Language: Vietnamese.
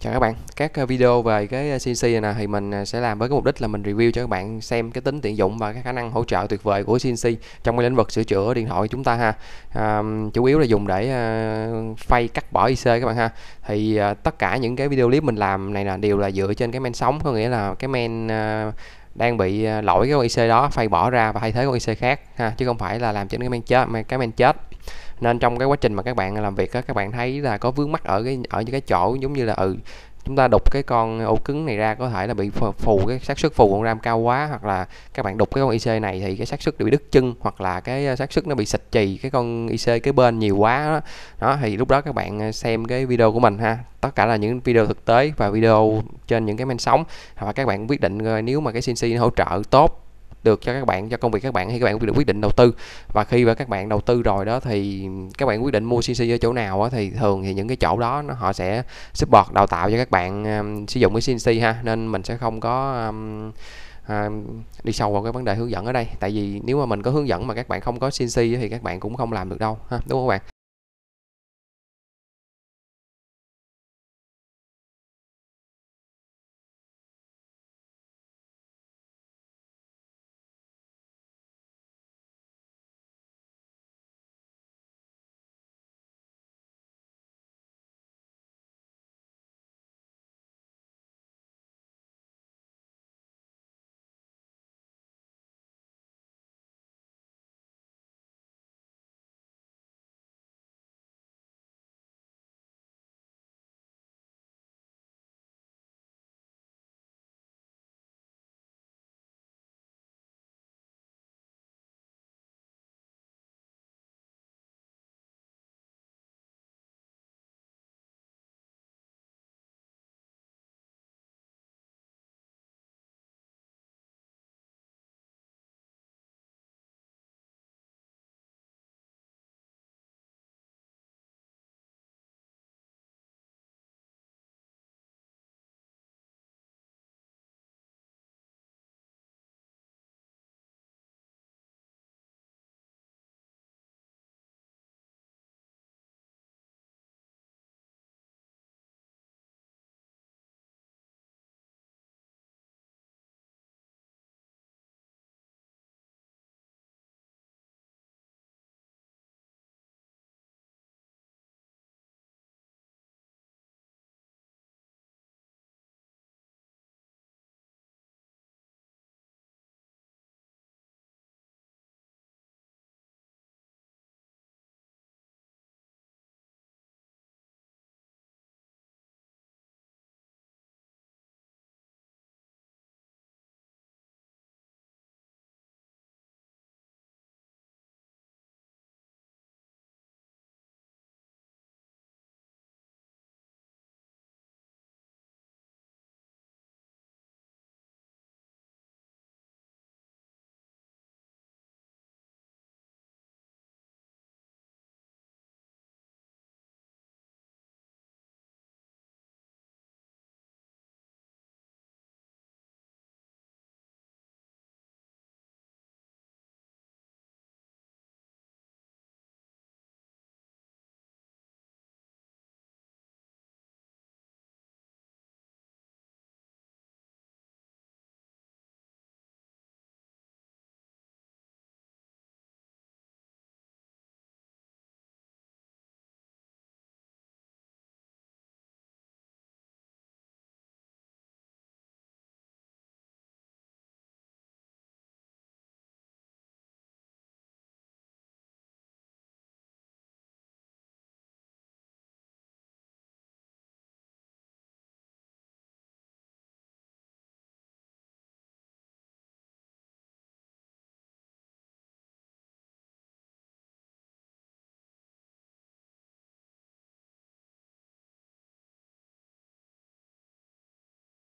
Chào các bạn, các video về cái CNC này nè thì mình sẽ làm với cái mục đích là mình review cho các bạn xem cái tính tiện dụng và cái khả năng hỗ trợ tuyệt vời của CNC trong cái lĩnh vực sửa chữa điện thoại của chúng ta ha. Chủ yếu là dùng để phay cắt bỏ IC các bạn ha. Thì tất cả những cái video clip mình làm này là đều là dựa trên cái main sống, có nghĩa là cái main đang bị lỗi cái con IC đó phay bỏ ra và thay thế con IC khác ha, chứ không phải là làm trên cái main chết. Nên trong cái quá trình mà các bạn làm việc á, các bạn thấy là có vướng mắc ở những cái chỗ giống như là chúng ta đục cái con ổ cứng này ra, có thể là bị phù cái xác suất phù con RAM cao quá, hoặc là các bạn đục cái con IC này thì cái xác suất bị đứt chân, hoặc là cái xác suất nó bị xịt chì cái con IC cái bên nhiều quá đó. Đó thì lúc đó các bạn xem cái video của mình ha, tất cả là những video thực tế và video trên những cái main sống, và các bạn quyết định nếu mà cái CNC hỗ trợ tốt được cho các bạn, cho công việc các bạn, thì các bạn được quyết định đầu tư. Và khi mà các bạn đầu tư rồi đó thì các bạn quyết định mua CNC ở chỗ nào đó, thì thường thì những cái chỗ đó họ sẽ support đào tạo cho các bạn sử dụng cái CNC ha, nên mình sẽ không có đi sâu vào cái vấn đề hướng dẫn ở đây, tại vì nếu mà mình có hướng dẫn mà các bạn không có CNC thì các bạn cũng không làm được đâu ha, đúng không các bạn?